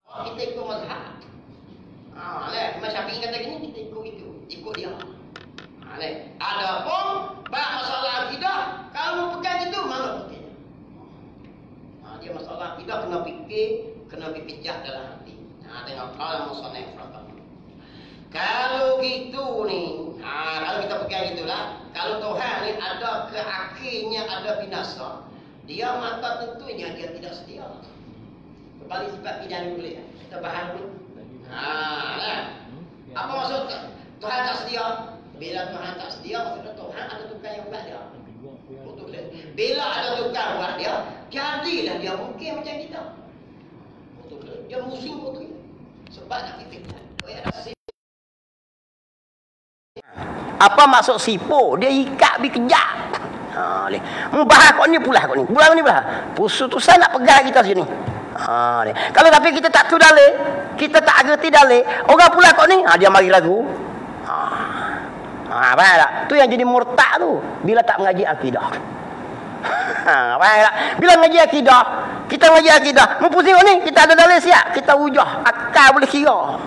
Kita ikut mazhab. Imam Syafi'i kata gini, kita ikut itu, ikut dia. Adapun bab masalah akidah, kalau mau pegang itu mana fikir. Dia masalah akidah kena fikir, kena dipijak dalam hati. Tengok kalau musannaf rahimahullah. Kalau gitu nih, kalau kita pegang itulah, kalau Tuhan ni ada ke akhirnya ada binasa, dia maka tentunya dia tidak sedia. Kembali sifat pidana boleh. Kita bahas dulu. Apa maksud Tuhan tak sedia? Bila Tuhan tak sedia, maksudnya Tuhan ada tukang yang buat dia. Bila ada tukang buat dia, jadilah dia mungkin macam kita. Dia musim betul. Sebab nak fikir. Apa maksud sipo? Dia ikat bi kejap. Membahas kau ni pula kau ni. Pula ni pula. Putusan nak pegang kita sini. Kalau tapi kita tak tahu dalil, kita tak gerti dalil, orang pula kau ni, dia mari lagu. Faham tak? Tu yang jadi murtad tu bila tak mengaji akidah. Faham tak? Bila mengaji akidah, kita mengaji akidah, mu pusing ni, kita ada dalil siap, kita hujah, akal boleh kira.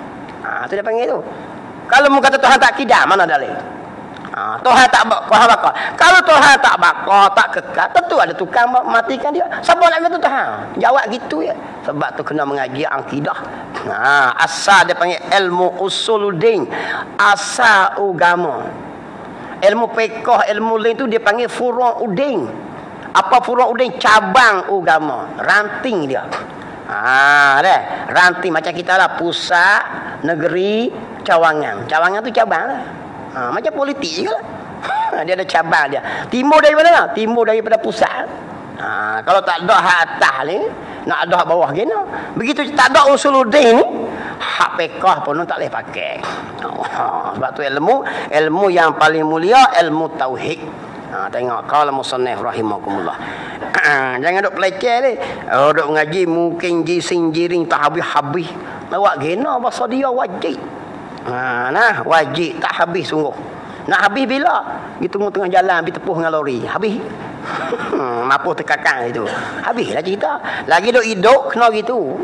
Tu dia panggil tu. Kalau mu kata Tuhan tak akidah, mana dalil? Tuhan tak bakar. Kalau Tuhan tak bakar, tak kekal, tentu ada tukang matikan dia. Siapa nak kata Tuhan? Jawab gitu ya. Sebab tu kena mengaji akidah. Asal dia panggil ilmu usuluddin, asal agama. Ilmu fiqh, ilmu lain tu dia panggil furu'uddin. Apa furu'uddin? Cabang agama, ranting dia. Ranting macam kita lah, pusat, negeri, cawangan. Cawangan tu cabang lah. Macam politik juga lah. Dia ada cabang dia. Timur daripada mana? Timur daripada pusat. Kalau tak ada hak atas ni, nak ada hak bawah gini. Begitu tak ada usuluddin ni, hak fiqh pun tak boleh pakai. Sebab tu ilmu yang paling mulia ilmu tauhid. Tengok qala musannaf rahimakumullah. Jangan duk peleceh ni. Duk ngaji mungkin jising jiring tak habis-habis. Lawak gena bahasa dia wajib. Wajib tak habis sungguh. Nak habis bila? Kita tunggu tengah jalan, pergi tepuh dengan lori. Habis. Mapuh terkakang itu. Habislah cerita. Lagi duk hidup kena gitu.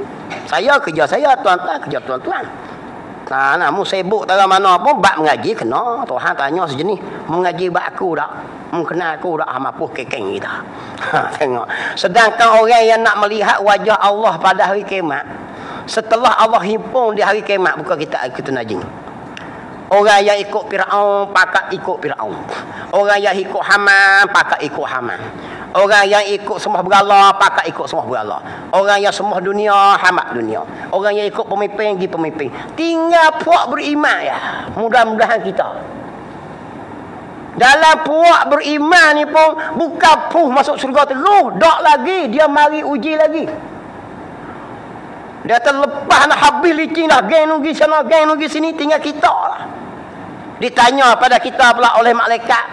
Saya kerja saya, tuan-tuan kerja tuan-tuan. Mu sibuk tak mana pun bab mengaji kena. Tuhan tanya sejenis, mengaji bab aku tak? Kenal aku tak? Mapuh kekeng kita. Tengok. Sedangkan orang yang nak melihat wajah Allah pada hari kiamat, setelah Allah himpun di hari kiamat, bukan kita najing. Orang yang ikut Fir'aun pakat ikut Fir'aun. Orang yang ikut Haman pakat ikut Haman. Orang yang ikut sembah berhala pakat ikut sembah berhala. Orang yang sembah dunia hamat dunia. Orang yang ikut pemimpin pergi pemimpin. Tinggal puak beriman ya. Mudah-mudahan kita dalam puak beriman ni pun bukan puh masuk surga terus, dak lagi dia mari uji lagi. Dia terlepas nak habis licin dah, geng nugi sana, geng nugi sini, tinggal kita lah. Ditanya pada kita pula oleh malaikat.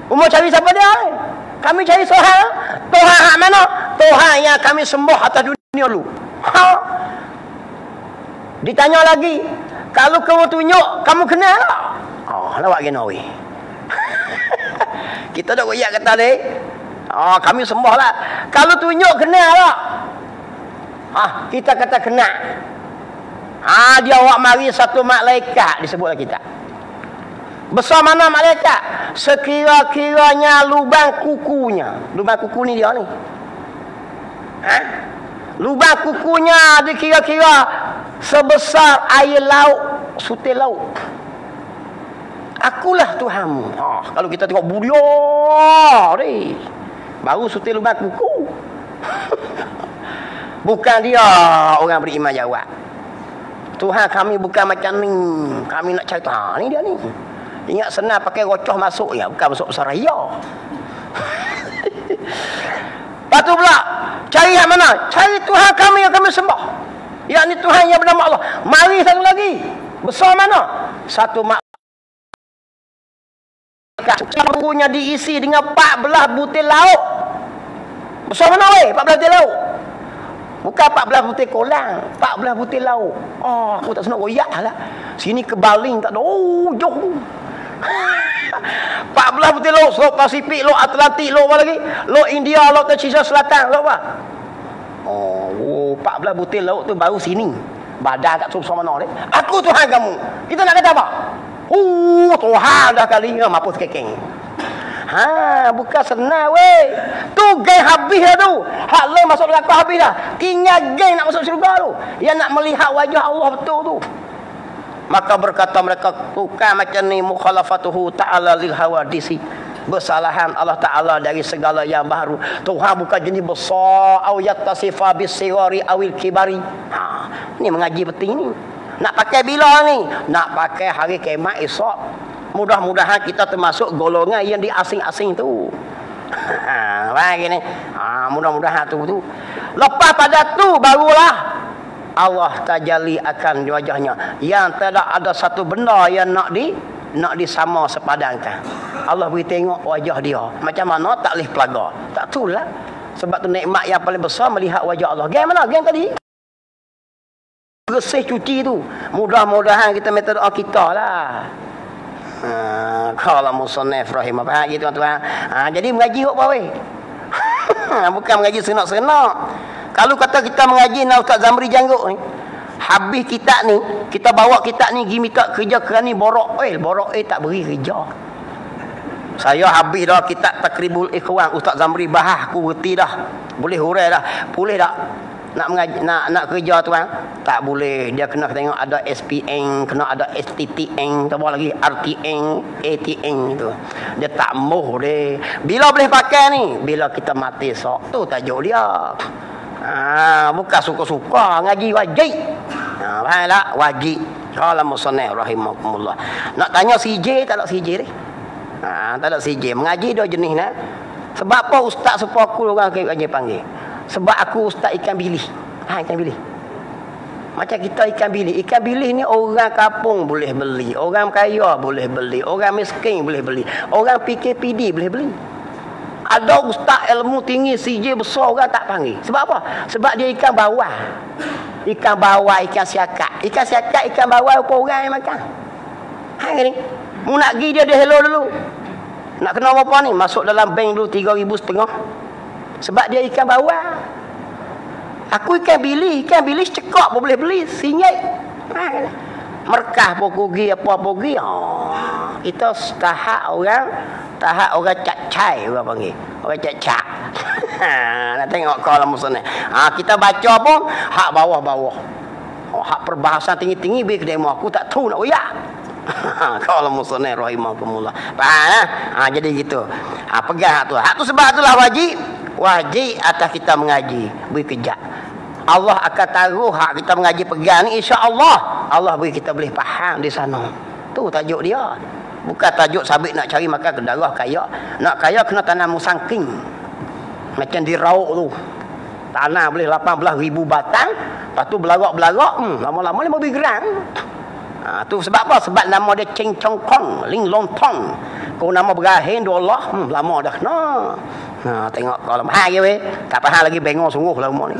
Umur cari siapa dia? Kami cari Tuhan. Tuhan hak mana? Tuhan yang kami sembah atas dunia dulu. Ditanya lagi, kalau kamu tunjuk, kamu kenal tak? Lawak gena weh. Kita dah royak kata ni. Kami sembah lah. Kalau tunjuk kenal tak? Kita kata kena. Dia awak mari satu malaikat disebutlah kita. Besar mana malaikat? Sekira-kiranya lubang kukunya. Lubang kuku ni dia ni. Lubang kukunya dikira-kira sebesar air laut, sutil laut. Akulah Tuhanmu. Kalau kita tengok bulia ni, baru sutil lubang kuku. Bukan dia orang beriman jawab. Tuhan kami bukan macam ni. Kami nak cari Tuhan. Ni dia ni. Ingat senang pakai rocoh masuk ya. Bukan masuk besar raya. Lepas tu pula. Cari yang mana? Cari Tuhan kami yang kami sembah. Yang ni Tuhan yang bernama Allah. Mari satu lagi. Besar mana? Satu mak. Punya diisi dengan 14 butir lauk. Besar mana weh? 14 butir lauk. Bukan 14 butir kolang, 14 butir lauk. Aku tak senang royak lah. Sini ke Baling tak ada. Jauh. 14 butir lauk, laut Pasifik, laut Atlantik, laut apa lagi? Laut India, laut Cina Selatan, laut apa? Oh, 14 butir lauk tu baru sini. Badan kat susah mana ni? Aku Tuhan kamu. Kita nak kata apa? Tuhan dah kali ngam apa sekekeng. Bukan senang weh. Tu geng habis dah tu. Hak lain masuk neraka habis dah. Tinggal geng nak masuk syurga tu. Yang nak melihat wajah Allah betul tu. Maka berkata mereka, bukan macam ni mukhalafatuhu ta'ala lil hawadisi. Bersalahan Allah Ta'ala dari segala yang baru. Tuhan bukan jenis besar au yattasifa bisirari awil kibari. Ni mengaji penting ni. Nak pakai bila ni? Nak pakai hari kiamat esok. Mudah-mudahan kita termasuk golongan yang di asing-asing tu. Bagi ni. Mudah-mudahan tu. Lepas pada tu barulah Allah tajalli akan wajahnya. Yang tidak ada satu benda yang nak disama sepadankan. Allah beri tengok wajah dia. Macam mana tak boleh pelaga. Tak itulah. Sebab tu nikmat yang paling besar melihat wajah Allah. Geng mana? Geng tadi. Bersih cuci tu. Mudah-mudahan kita minta doa kita lah. Kalau musannif rahimah gitu tuan-tuan. Jadi mengaji apa weh? Bukan mengaji senak-senak. Kalau kata kita mengaji nak Ustaz Zamri Janggut ni, habis kitab ni, kita bawa kitab ni pergi minta kerja kerani borok tak beri kerja. Saya habis dah kitab Takribul Ikhwan Ustaz Zamri bahas, aku reti dah. Boleh hurai dah. Boleh tak? Nak mengaji, nak kerja tuan? Tak boleh. Dia kena tengok ada SPN, kena ada STTN, tambah lagi RTN, ATN tu. Dia tak moh dia. Bila boleh pakai ni? Bila kita mati sok. Tu tajuk dia. Bukan suka-suka ngaji wajib. Faham tak? Wajib. Qala musannif rahimakumullah. Nak tanya CJ tak ada CJ ni? Tak ada CJ. Mengaji dua jenis nak. Sebab apa ustaz sepupu orang kerja panggil? Sebab aku ustaz ikan bilis. Ikan bilis. Macam kita ikan bilis. Ikan bilis ni orang kampung boleh beli. Orang kaya boleh beli. Orang miskin boleh beli. Orang PKPD boleh beli. Ada ustaz ilmu tinggi CJ besar orang tak panggil. Sebab apa? Sebab dia ikan bawah. Ikan bawah, ikan siakak. Ikan siakak, ikan bawah apa orang yang makan. Ni. Mu nak pergi dia hello dulu. Nak kena apa ni? Masuk dalam bank dulu 3,500. Sebab dia ikan bawah. Aku ikan bilis cekak pun boleh beli. Singgit. Merkah pun pergi, apa-apa pergi. Kita tahap orang cak-cai orang panggil. Orang cak-cak. Nak tengok kalau musnah. Kita baca pun hak bawah-bawah. Hak perbahasan tinggi-tinggi bagi demo aku tak tahu nak oyak. Kalau musnah rahimakumullah. Faham? Jadi gitu. Pegang hak tu. Hak tu sebab itulah wajib atas kita mengaji. Beri kejap. Allah akan taruh hak kita mengaji pegang ni, insya-Allah Allah beri kita boleh faham di sana. Tu tajuk dia. Bukan tajuk sabit nak cari makan ke darah kaya. Nak kaya kena tanam musangking. Macam di Rauk tu. Tanah boleh 18,000 batang, lepas tu belagak-belagak, lama-lama 5 gram. Tu sebab apa? Sebab nama dia Cheng Chong Kong, Ling Long Tong. Kau nama berakhir $2, lama dah kena. Tengok kalau mahal je tak faham lagi, bengong sungguh lah rumah ni.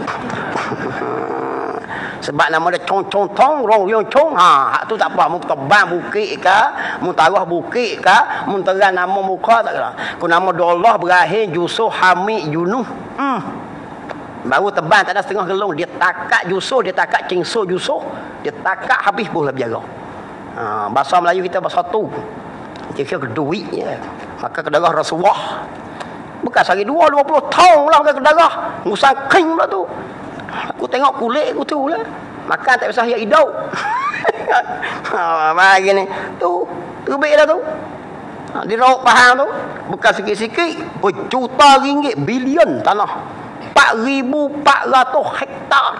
Sebab nama dia Chong Chong Tong, Rong Yong Chong. Hak tu tak apa, mu tebang bukit ke, mu tarah bukit ke, mu terang nama muka tak kena. Kau nama $, berakhir Yusof Hamid Yunuh. Baru tebang tak ada setengah gelung. Dia takak Yusof, dia takak Cengso Yusof. Dia takak habis pun lah berjaga. Bahasa Melayu kita bahasa tu. Kira-kira duit je. Maka kedarah Rasulullah. Bukan sehari 20 tahun lah pakai kedarah. Ngusang kering pula tu. Aku tengok kulit aku tu lah. Makan tak bisa hidup hidup. Bagi ni. Tu. Terbik dah tu. Di rauk faham tu. Bukan sikit-sikit. Berjuta ringgit. Bilion tanah. 4,400 hektar.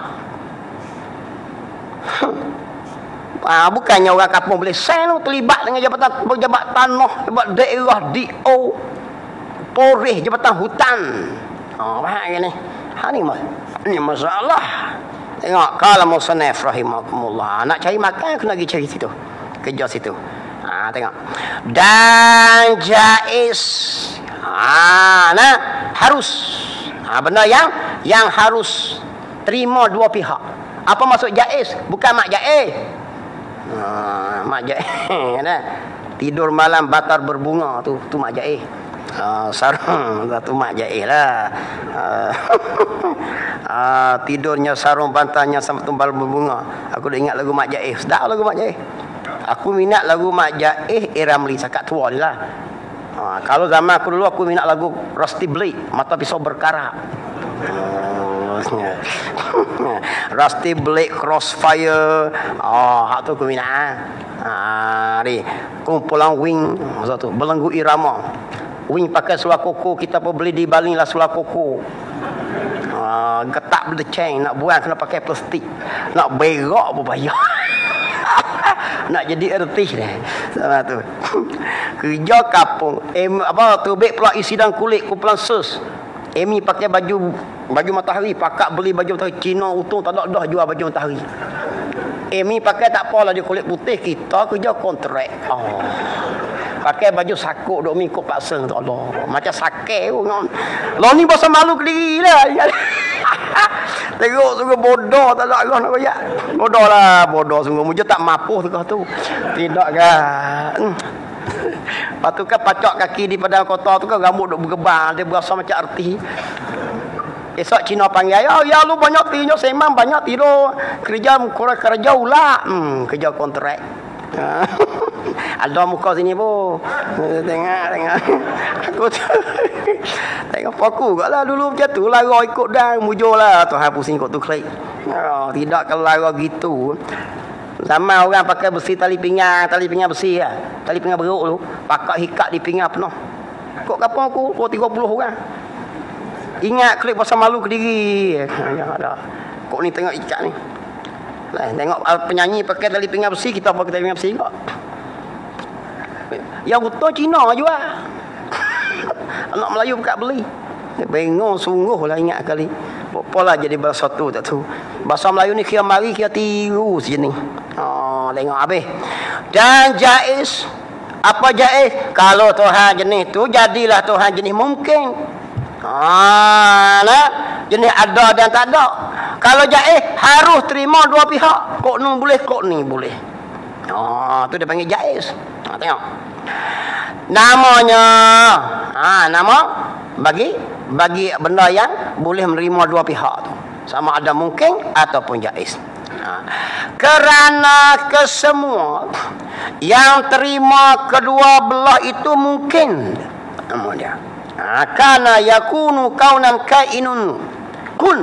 Bukannya orang kampung boleh sen terlibat dengan jabatan pejabat tanah, pejabat daerah, DO, Polres, jabatan hutan. Faham ni? Ni masalah. Tengok kalau musannif rahimakumullah nak cari makan kena pergi cari situ. Kerja situ. Tengok. Dan jaiz. Harus. Benda yang harus terima dua pihak. Apa maksud jaiz? Bukan mak jaiz. Mak jaiz. Tidur malam batar berbunga tu mak jaiz. Sarung satu mak Jais lah. Tidurnya sarung pantainya sama tumbal berbunga. Aku dah ingat lagu Mak Jais. Sedap lagu Mak Jais. Aku minat lagu Mak Jais Ramli sakat tua ni lah. Kalau zaman aku dulu aku minat lagu Rusty Blade, Mata Pisau Berkarat. Rusty Blade, Crossfire. Hak tu aku minat. Ni kumpulan Wing masa tu Belenggu Irama. Wing pakai seluar koko, kita pun beli di baling lah seluar koko. Getak berdeceng, nak buang kena pakai plastik. Nak berak pun payah. Nak jadi artis ni. Sama tu. Kerja kapung. Tubik pula isi dan kulit kumpulan sus. Emi pakai baju matahari, pakak beli baju matahari Cina untung tak ada dah jual baju matahari. Emi pakai tak apalah dia kulit putih, kita kerja kontrak. Pakai baju sakuk duk mingkuk paksa tak Allah. Macam sakit pun. Lah ni bahasa malu ke diri lah. Tengok sungguh bodoh tak ada Allah nak koyak. Bodoh lah, bodoh sungguh. Muja tak mapuh tu. Tidak kan. Lepas tu kan pacak kaki di padang kota tu kan rambut duk bergebang. Dia berasa macam artis. Esok Cina panggil, ya lu banyak tidur semang, banyak tidur. Kerja ulah. Kerja kontrak. Ada muka sini bu. Tengok. Aku tengok fokus lah dulu macam tu. Lara ikut dah. Mujur lah. Tuhan pusing ikut tu klik. Tidak kalau lara gitu. Sama orang pakai besi tali pinggang besi lah. Tali pinggang beruk tu. Pakai hikat di pinggang penuh. Kok kapal aku? 30 orang. Ingat klik pasal malu ke diri. Ada. Kok ni tengok ikat ni. Tengok penyanyi pakai tali pinggang besi, kita pakai tali pinggang besi kok. Yang betul Cina jual. Anak Melayu buka beli. Bengong sungguh lah ingat kali. Apalah jadi bahasa tu tak tu. Bahasa Melayu ni kira mari kira tiru sini. Tengok habis. Dan Jais. Apa Jais? Kalau Tuhan jenis tu jadilah Tuhan jenis mungkin. Jenis ada dan tak ada. Kalau Jais harus terima dua pihak. Kok ni boleh, kok ni boleh. Tu dia panggil Jais. Tengok. Namanya nama bagi benda yang boleh menerima dua pihak tu. Sama ada mungkin ataupun jaiz. Kerana kesemua yang terima kedua belah itu mungkin. Nama dia. Kana yakunu kaunan kainun kun.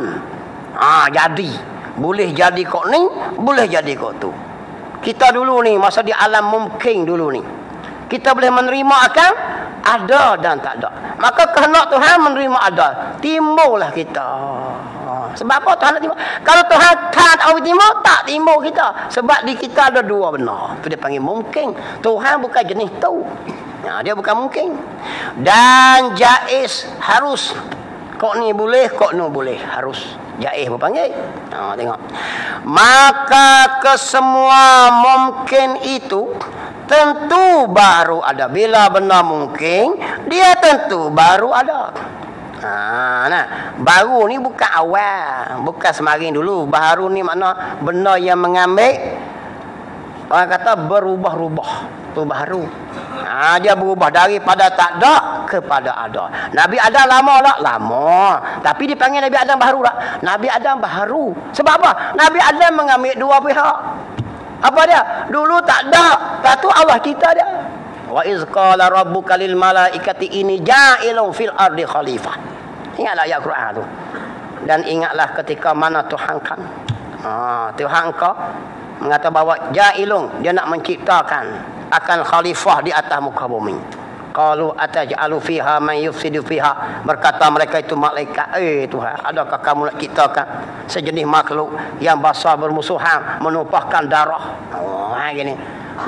Jadi boleh jadi kok ni, boleh jadi kok tu. Kita dulu ni masa di alam mungkin dulu ni, kita boleh menerima akan ada dan tak ada. Maka kehendak Tuhan menerima ada, timbullah kita. Sebab apa Tuhan nak timbul? Kalau Tuhan tak timbul, tak timbul kita. Sebab di kita ada dua benar. Itu dia panggil mungkin. Tuhan bukan jenis tu. Dia bukan mungkin. Dan jaiz harus. Kok ni boleh, kok ni boleh. Harus. Jaiz berpanggil. Tengok. Maka kesemua mungkin itu tentu baru ada. Bila benda mungkin, dia tentu baru ada. Baru ni bukan awal, bukan semarin dulu. Baru ni makna benda yang mengambil, orang kata berubah-ubah. Tu baru. Dia berubah daripada tak ada kepada ada. Nabi Adam lama tak? Lama. Tapi dipanggil Nabi Adam baru tak? Nabi Adam baru. Sebab apa? Nabi Adam mengambil dua pihak. Apa dia? Dulu tak ada. Tak tu Allah kita dia. Wa iz qala rabbuka lil malaikati inni ja'ilun fil ardi khalifah. Ingatlah ayat Quran tu. Dan ingatlah ketika mana Tuhan kan. Tuhan kau mengata bahawa ja'ilun, dia nak menciptakan akan khalifah di atas muka bumi. Qalu ataj'alu fiha man yufsidu fiha. Berkata mereka itu malaikat, Tuhan, adakah kamu nak ciptakan sejenis makhluk yang basah bermusuhan, menumpahkan darah? Gini.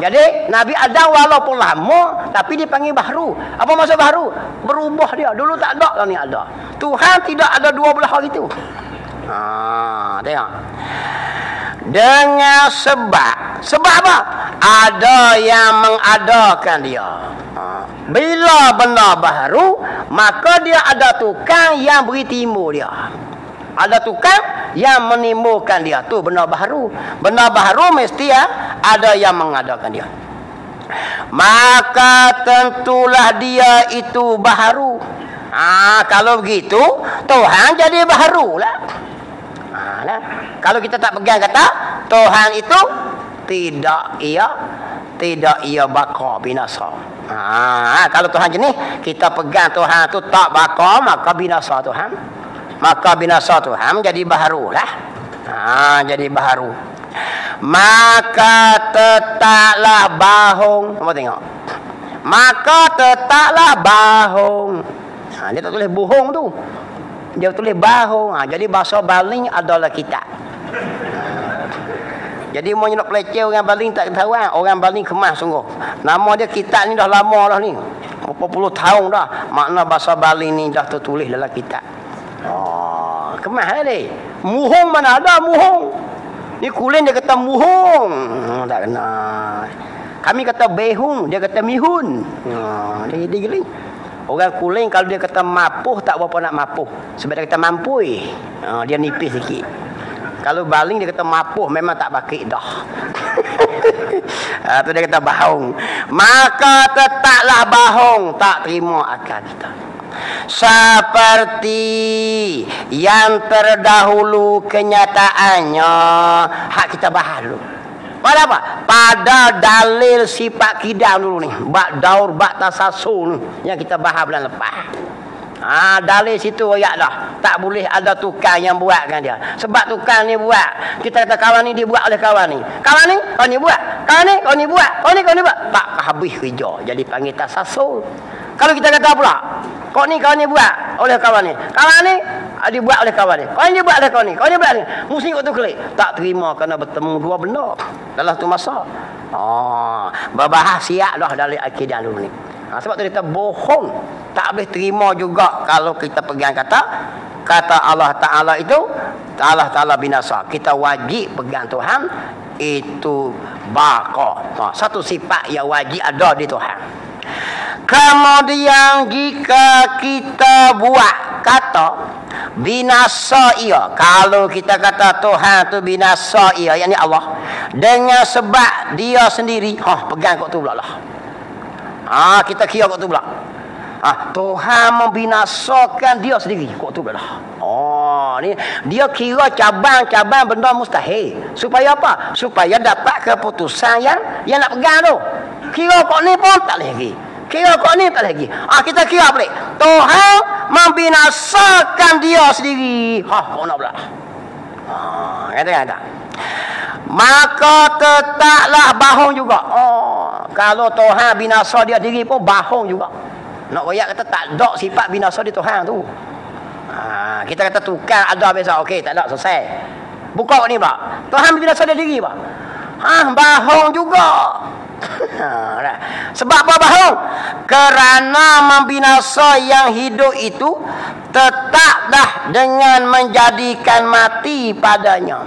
Jadi Nabi Adam walaupun lama tapi dipanggil baru. Apa maksud baru? Berubah dia. Dulu tak ada, lah ni ada. Tuhan tidak ada dua belah gitu. Tengok. Dengan sebab apa? Ada yang mengadakan dia. Bila benda baru, maka dia ada tukang yang beri timbul dia. Ada tukang yang menimbulkan dia. Tu benda baru. Benda baru mesti ada yang mengadakan dia. maka tentulah dia itu baharu. Kalau begitu Tuhan jadi baharu lah. Nah, kalau kita tak pegang kata Tuhan itu tidak ia baka binasa. Kalau Tuhan jenis kita pegang Tuhan itu tak baka, maka binasa Tuhan. Maka binasa Tuhan jadi baharu lah. Jadi baharu. Maka tetaplah bahong. Kamu tengok. Maka tetaplah bahong. Dia tak tulis bohong tu. Dia tulis bahong. Jadi bahasa baling adalah kita. Jadi mau nak peleceh orang baling tak tahu. Orang baling kemas sungguh. Nama dia kitab ni dah lama dah ni. Berapa puluh tahun dah. Makna bahasa baling ni dah tertulis dalam kitab. Kemas lah ni. Muhong mana ada muhong. Ni kulen dia kata muhong. Tak kena. Kami kata behung, dia kata mihun. Dia geli. Orang kulen kalau dia kata mapuh tak berapa nak mapuh. Sebab dia kata mampui. Dia nipis sikit. Kalau baling dia kata mapuh, memang tak bakit dah. Tu dia kata bahong. Maka tetaplah bahong, tak terima akal kita. Seperti yang terdahulu kenyataannya. Hak kita bahas dulu. Pada apa? Pada dalil sifat kidam dulu ni. Bak daur, bak tasasul ni. Yang kita bahas bulan lepas. Dalil situ ayat dah. Tak boleh ada tukang yang buatkan dia. Sebab tukang ni buat. Kita kata kawan ni dia buat oleh kawan ni. Kawan ni, kau ni buat. Kawan ni, kau ni buat. Kau ni buat. Tak habis kerja. Jadi panggil tasasul. Kalau kita kata pula, kau ni buat oleh kawan ni. Kawan ni dibuat oleh kawan ni. Kau ni buat oleh kau ni. Kau ni buat ni. Mesti kau tu klik. Tak terima kerana bertemu dua benda dalam tu masa. Berbahas siap dah dari akidah dulu ni. Sebab tu kita bohong. Tak boleh terima juga kalau kita pegang kata Allah Ta'ala itu Allah Ta'ala binasa. Kita wajib pegang Tuhan itu baka. Satu sifat yang wajib ada di Tuhan. Kemudian jika kita buat kata binasa ia, kalau kita kata Tuhan tu binasa ia, yakni Allah, dengan sebab dia sendiri, pegang kok tu pula lah. Kita kira kok tu pula. Tuhan membinasakan dia sendiri kok tu pula lah. Ni dia kira cabang-cabang benda mustahil. Supaya apa? Supaya dapat keputusan yang nak pegang tu. Kira kok ni pun tak lagi. Kira kok ni tak lagi. Kita kira balik. Tuhan membinasakan dia sendiri. Kok nak pula. Kata-kata. Maka tetaplah bahong juga. Kalau Tuhan binasa dia diri pun bahong juga. Nak royak kata tak ada sifat binasa di Tuhan tu. Kita kata tukang ada biasa. Okey, tak ada, selesai. Buka ni pula. Tuhan binasa dia diri pula. Bahong juga. Sebab apa bahong? Kerana membinasa yang hidup itu tetaplah dengan menjadikan mati padanya.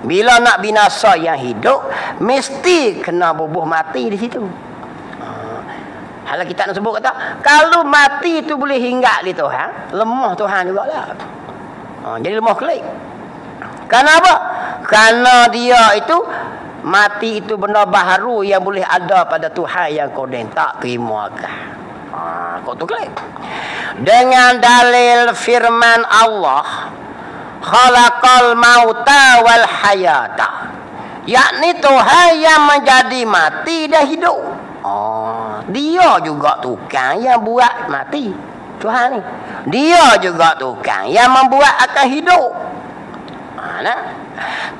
Bila nak binasa yang hidup, mesti kena bubuh mati di situ. Kalau kita nak sebut kata, kalau mati itu boleh hinggap di Tuhan, lemah Tuhan jugalah. Jadi lemah kelik. Kenapa? Karena dia itu mati itu benda baharu yang boleh ada pada Tuhan yang koden tak terima kan. Kok tu kelik. Dengan dalil firman Allah, khalaqal mauta wal hayata, yakni Tuhan yang menjadi mati dan hidup. Dia juga tukang yang buat mati. Tuhan ni. Dia juga tukang yang membuat akan hidup.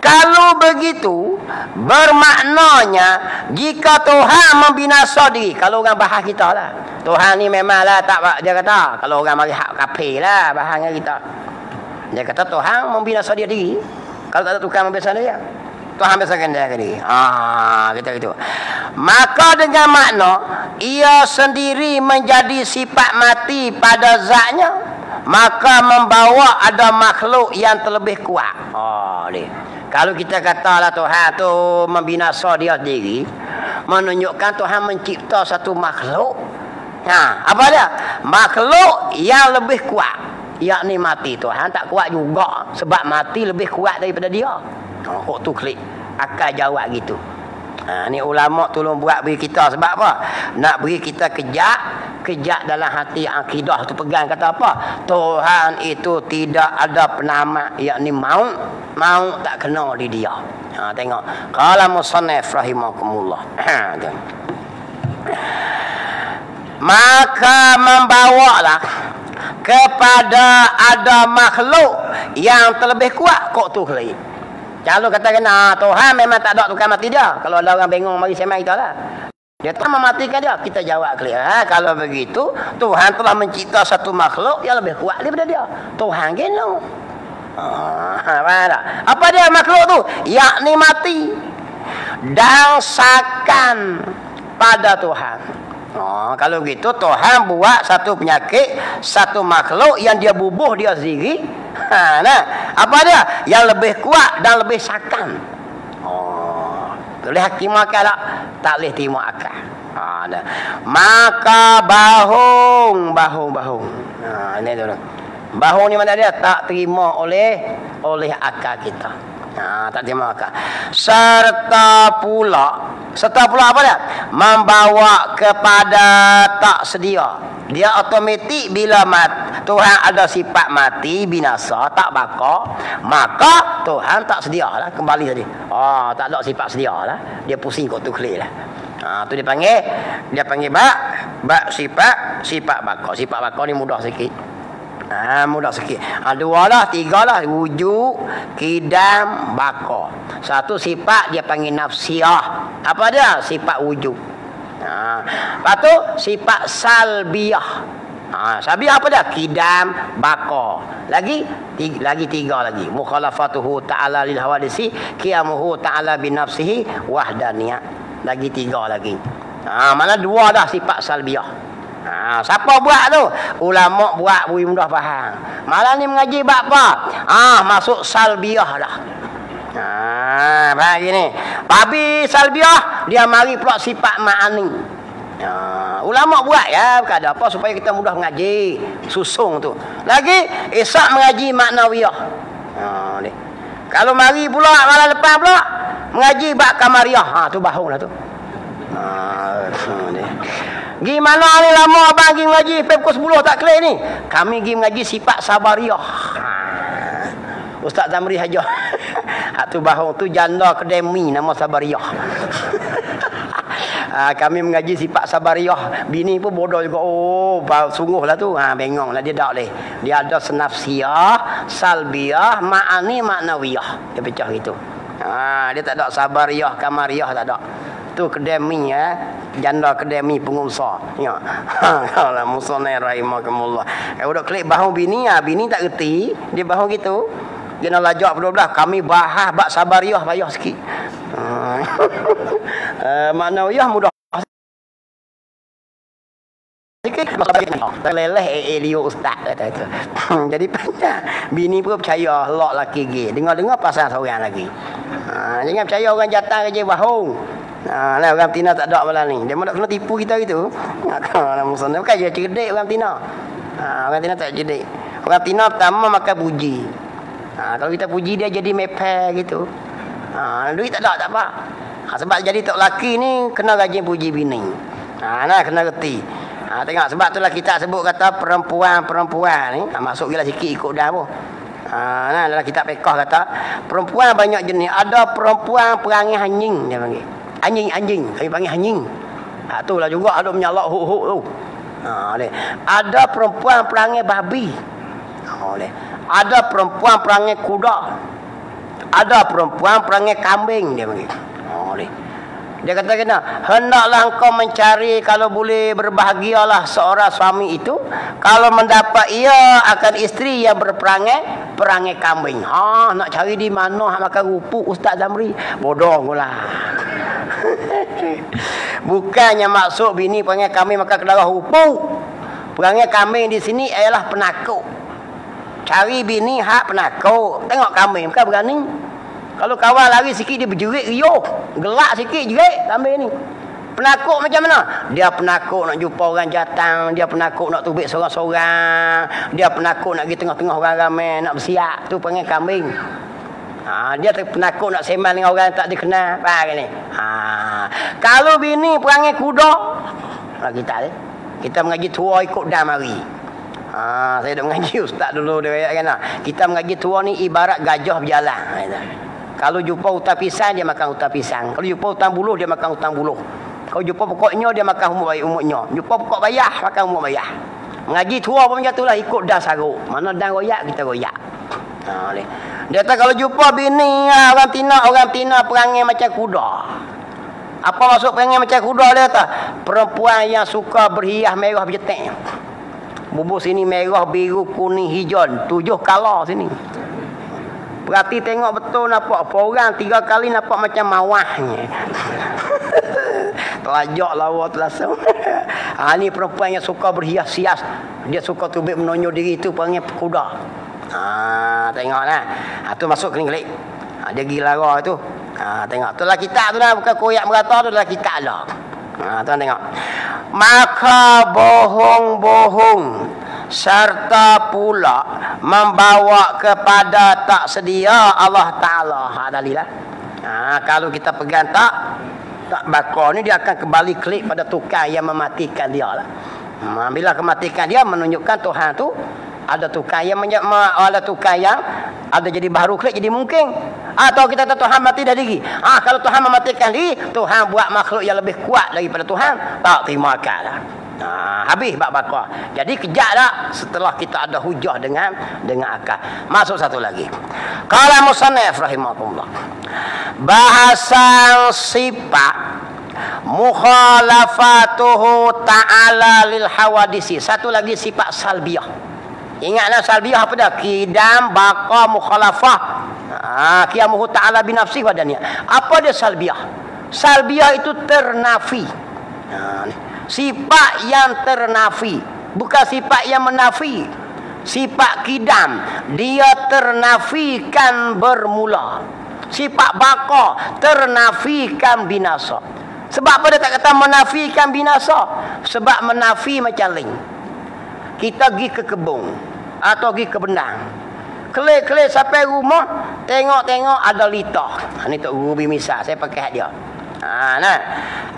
Kalau begitu, bermaknanya jika Tuhan membinasa diri, kalau orang bahas kita lah, Tuhan ni memanglah tak, dia kata, kalau orang mari hak kafir lah bahasnya kita. Dia kata Tuhan membinasa dia diri. Kalau tak ada tukang membinasa dia, Tuhan biasakan dia diri. Kita gitu. Maka dengan makna ia sendiri menjadi sifat mati pada zatnya, maka membawa ada makhluk yang terlebih kuat. Kalau kita katalah Tuhan tu membinasa dia sendiri, menunjukkan Tuhan mencipta satu makhluk. Apa dia? Makhluk yang lebih kuat, yakni mati. Tuhan tak kuat juga, sebab mati lebih kuat daripada dia. Kok tu klik akal jawab gitu. Ni ulama tolong buat beri kita sebab apa? Nak beri kita kejak dalam hati akidah tu pegang kata apa? Tuhan itu tidak ada penama, yakni maut tak kena di dia. Tengok. Qala musannif rahimakumullah. Maka membawalah kepada ada makhluk yang terlebih kuat kok tu kali. Kalau katakan Tuhan memang tak ada tukang mati dia. Kalau ada orang bengong mari semai kita lah. Dia tak mematikan dia. Kita jawab clear. Kalau begitu Tuhan telah mencipta satu makhluk yang lebih kuat daripada dia. Tuhan geno. Apa dia makhluk tu? Yakni mati dan sakan pada Tuhan. Kalau gitu Tuhan buat satu penyakit, satu makhluk yang dia bubuh dia sendiri. Apa dia? Yang lebih kuat dan lebih sakan. Boleh hakim akal tak boleh terima akal. Maka bahung. Ini dulu. Bahung ni mana dia? Tak terima oleh akal kita. Tak terima akal. Serta pula apa dia? Membawa kepada tak sedia. Dia otomatik bila Tuhan ada sifat mati, binasa, tak baka, maka Tuhan tak sedialah kembali tadi. Tak ada sifat sedialah. Dia pusing kok tu clear lah. Tu dia panggil bak sifat baka. Sifat baka ni mudah sikit. Mudah sikit. Dua lah, tiga lah. Wujud, kidam, baka. Satu sifat dia panggil nafsiyah. Apa dia? Sifat wujud. Lepas tu sifat salbiyah. Salbiyah apa dia? Kidam, baka. Lagi tiga lagi. Mukhalafatuhu ta'ala lil hawadisi, qiyamuhu ta'ala bi nafsihi wahdaniyah. Lagi tiga lagi. Mana dua dah sifat salbiyah. Siapa buat tu? Ulama buat beri mudah faham. Malam ni mengaji bab apa? Masuk salbiyah dah. Begini. Babi salbiyah dia mari pula sifat ma'ani. Ulama buat ya, bukan ada apa supaya kita mudah mengaji. Susung tu. Lagi esok mengaji maknawiyah. Kalau mari pula malam lepas pula mengaji bab kamariyah. Tu bahunglah tu. Gimana ni lama abang pergi mengaji pukul 10 tak clear ni. Kami pergi mengaji sifat sabariyah. Ustaz Zamri Hajah. Tu bahung tu janda akademi nama sabariyah. Kami mengaji sifat sabariyah. Bini pun bodoh juga. Sungguhlah tu. Bengong lah dia tak boleh. Dia ada senafsiyah, salbiyah, ma'ani, maknawiyah. Dia pecah gitu. Dia tak ada sabariyah, kamariyah tak ada. Tu akademi ya. Janda akademi pengusaha. Ya. Kalau musannif rahimakumullah. Udah klik bahu bini tak reti, dia bahu gitu. Dia nak lajak belah kami bahas bab sabariyah payah sikit. Maknawiyah mudah sikit. Leleh Elio ustaz kata itu. Jadi panjang. Bini pun percaya lok laki ge. Dengar-dengar pasal seorang lagi. Jangan percaya orang jatah kerja bahung. Lah orang Tina tak ada malam ni. Dia nak kena tipu kita gitu. Kalau musannaf bukan dia cerdik orang Tina. Orang Tina tak cerdik. Orang Tina pertama makan puji. Kalau kita puji dia jadi mepe gitu. Duit tak ada tak apa. Sebab jadi tok laki ni kena rajin puji bini. Kena reti. Tengok sebab itulah kita sebut kata perempuan ni masuk gila sikit ikut dah pun. Dalam kitab fiqh kata perempuan banyak jenis. Ada perempuan perangai anjing dia panggil. Anjing, kami panggil anjing. Itulah juga ada menyalak huk-huk tu. Ada perempuan perangai babi. Ada perempuan perangai kuda. Ada perempuan perangai kambing dia panggil. Dia kata kena, hendaklah engkau mencari kalau boleh berbahagialah seorang suami itu kalau mendapat ia akan isteri yang perangai kambing. Nak cari di mana makan rupuk Ustaz Zamri? Bodoh pula. Bukannya maksud bini perangai kambing maka kedarah rupuk. Perangai kambing di sini ialah penakut. Cari bini hak penakut. Tengok kambing bukan berani. Kalau kawan lari sikit dia berjerit riuh. Gelak sikit jerit kambing ni. Penakut macam mana? Dia penakut nak jumpa orang datang, dia penakut nak tubik seorang-seorang, dia penakut nak pergi tengah-tengah orang ramai nak bersiap. Tu panggil kambing. Dia penakut nak sembang dengan orang yang tak dikenal. Faham ni? Kalau bini perangai kuda, kita mengaji tua ikut dah mari. Saya dah mengaji ustaz dulu dia kan. Kita mengaji tua ni ibarat gajah berjalan. Kalau jumpa hutan pisang dia makan hutan pisang. Kalau jumpa hutan buluh dia makan hutan buluh. Kalau jumpa pokoknya dia makan umuknya. Jumpa pokok bayah makan umuk bayah. Mengaji tua pun macam itulah, ikut dah saruk. Mana dah royak kita royak. Dia kata kalau jumpa bini orang Tina perangai macam kuda. Apa maksud perangai macam kuda? Dia kata perempuan yang suka berhias merah berjetek. Bubur sini merah, biru, kuning, hijau, 7 color sini. Berarti tengok betul nampak orang 3 kali nampak macam mawahnya. Telajak lawa telasam. Ni perempuan yang suka berhias-hias. Dia suka tubik menonjol diri itu panggil kuda. Tengoklah. Tu masuk keling-keling. Dia gila lara tu. Tengok. Itulah kitab tu lah. Bukan koyak merata tu adalah kitab lah. Tuan tengok. Maka bohong-bohong serta pula membawa kepada tak sedia Allah Ta'ala. Dalilah. Kalau kita pegang tak bakar ni, dia akan kembali klik pada tukang yang mematikan dia lah. Bila kematikan dia menunjukkan Tuhan tu ada tukang yang ada tukang yang ada jadi baru klik jadi mungkin. Atau kita kata Tuhan mati dah diri. Kalau Tuhan mematikan diri, Tuhan buat makhluk yang lebih kuat daripada Tuhan, tak terima akal lah. Habis bab bakar. Jadi kejap dah setelah kita ada hujah dengan akal. Masuk satu lagi. Qala musannif rahimahullah. Bahasan sifat mukhalafatuhu ta'ala lil hawadisi. Satu lagi sifat salbiyah. Ingatlah salbiyah apa dah? Qidam, baqa, mukhalafah. Qiyamuhu ta'ala binafsih badannya. Apa dia salbiyah? Salbiyah itu ternafi. Sifat yang ternafi, bukan sifat yang menafi. Sifat qidam, dia ternafikan bermula. Sifat baqa, ternafikan binasa. Sebab apa dia tak kata menafikan binasa? Sebab menafi macam lain. Kita pergi ke kebun atau pergi ke benang, kelik-kelik sampai rumah, tengok-tengok ada litah. Ni Tok Guru misal, saya pakai hak dia.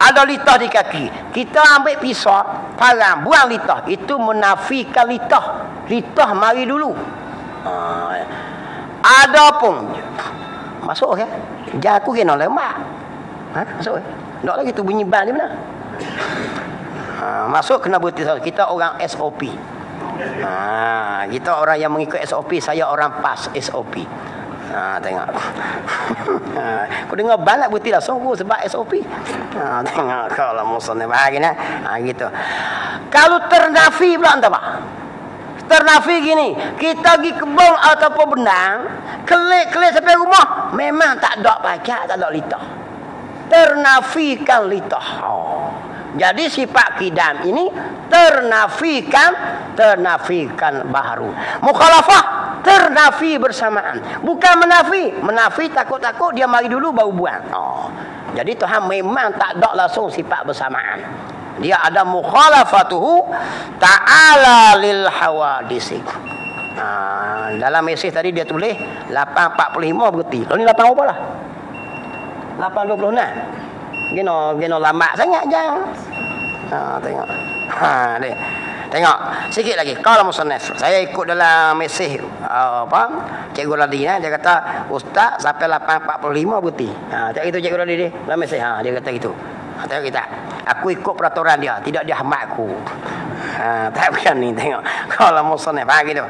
Ada litah di kaki. Kita ambil pisau, parang, buang litah. Itu menafikan litah. Litah mari dulu. Ada pun masuk ke? Jangan aku kena lemak. Masuk ke? Tak lagi tu bunyi ban di mana? Masuk kena berhenti. Kita orang SOP. Kita orang yang mengikut SOP. Saya orang PAS SOP. Tengok. Kau dengar banyak berhenti lah. Sungguh sebab SOP. Tengok. Kalau musuhnya bahagia. Gitu. Kalau ternafi pula entah apa. Ternafi gini. Kita pergi kebun ataupun benang. Kelik-kelik sampai rumah. Memang tak ada pacak. Tak ada litah. Ternafikan litah. Jadi sifat qidam ini ternafikan baharu. Mukhalafah ternafi bersamaan, bukan menafi. Menafi takut-takut dia mari dulu baru buang. Jadi Tuhan memang tak ada langsung sifat bersamaan. Dia ada mukhalafatuhu ta'ala lil hawadisi. Dalam mesej tadi dia tulis 8.45 berarti. Lalu ni 8 apa lah? 8.26. Gino lama sangat jangan. Tengok. Ni. Tengok sikit lagi. Kalau musannif, saya ikut dalam mesej Cikgu Radi dia kata ustaz sampai 8.45 berhenti. Tak itu Cikgu Radi dia dalam mesej. Dia kata gitu. Tengok kita. Aku ikut peraturan dia, tidak dia hamat aku. Tak bukan ni tengok. Kalau musannif gitu.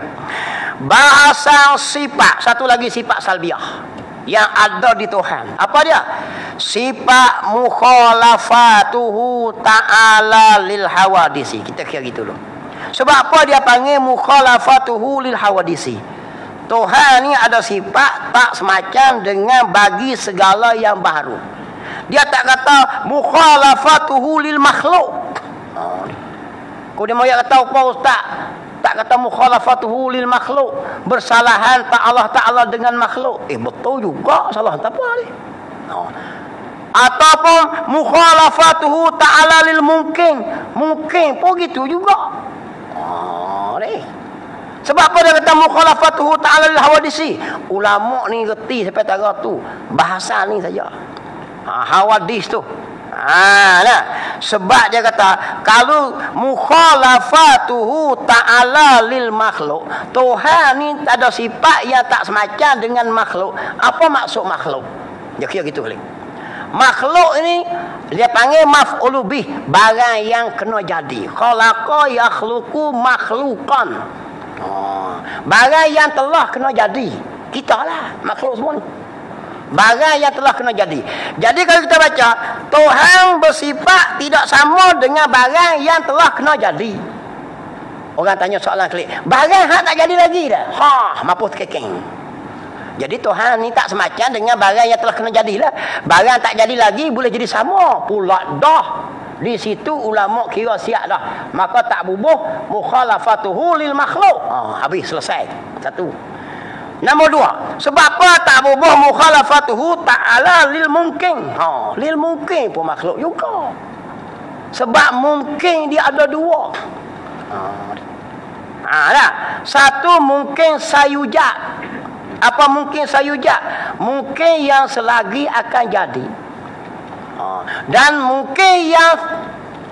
Bahasa sifat, satu lagi sifat salbiyah yang ada di Tuhan. Apa dia? Sifat mukhalafatuhu ta'ala lil hawadisi. Kita kira gitu dulu. Sebab apa dia panggil mukhalafatuhu lil hawadisi? Tuhan ni ada sifat tak semacam dengan bagi segala yang baru. Dia tak kata mukhalafatuhu lil makhluk. Kau dia mau kata apa ustaz? Tak kata mukhalafatuhu lil makhluk, bersalahan tak Allah Ta'ala dengan makhluk. Betul juga, salah tak apa ni. Ataupun mukhalafatuhu ta'ala lil mungkin. Mungkin pun gitu juga. Sebab apa dia kata mukhalafatuhu ta'ala lil hawadisi? Ulama ni reti sampai tara tu. Bahasa ni saja. Hawadis tu. Nah, sebab dia kata kalau mukhalafatuhu ta'ala lil makhluk, Tuhan ni tak ada sifat yang tak semacam dengan makhluk. Apa maksud makhluk? Dia kira gitu kali. Makhluk ini dia panggil maf'ul bih, barang yang kena jadi. Khalaqa yakhluqu makhluqan. Barang yang telah kena jadi. Kita lah makhluk semua ni. Barang yang telah kena jadi. Jadi kalau kita baca, Tuhan bersifat tidak sama dengan barang yang telah kena jadi. Orang tanya soalan klik, barang hak tak jadi lagi dah. Mampus kekeng. Jadi Tuhan ni tak semacam dengan barang yang telah kena jadilah. Barang tak jadi lagi boleh jadi sama pula dah. Di situ ulama kira siap dah. Maka tak bubuh mukhalafatuhu lil makhluk. Habis selesai. Satu. Nombor dua, sebab apa tak bubuh mukhalafatuhu ta'ala lil mungkin. Lil mungkin pun makhluk juga. Sebab mungkin dia ada dua. Satu mungkin sayujat. Apa mungkin sayujat? Mungkin yang selagi akan jadi. Dan mungkin yang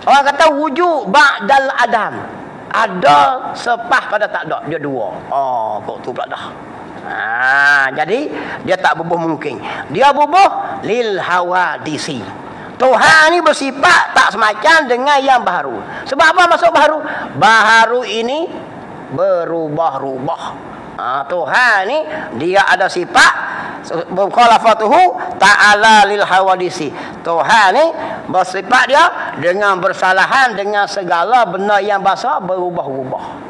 orang kata wujud ba'dal adam. Ada sepah pada tak ada. Dia dua. Kok tu pula dah. Jadi dia tak bubuh mungkin. Dia bubuh lil hawadisi. Tuhan ni bersifat tak semacam dengan yang baharu. Sebab apa masuk baharu? Baharu ini berubah-ubah. Tuhan ni dia ada sifat mukhalafatuhu ta'ala lil hawadisi. Tuhan ni bersifat dia dengan bersalahan dengan segala benda yang basah berubah-ubah.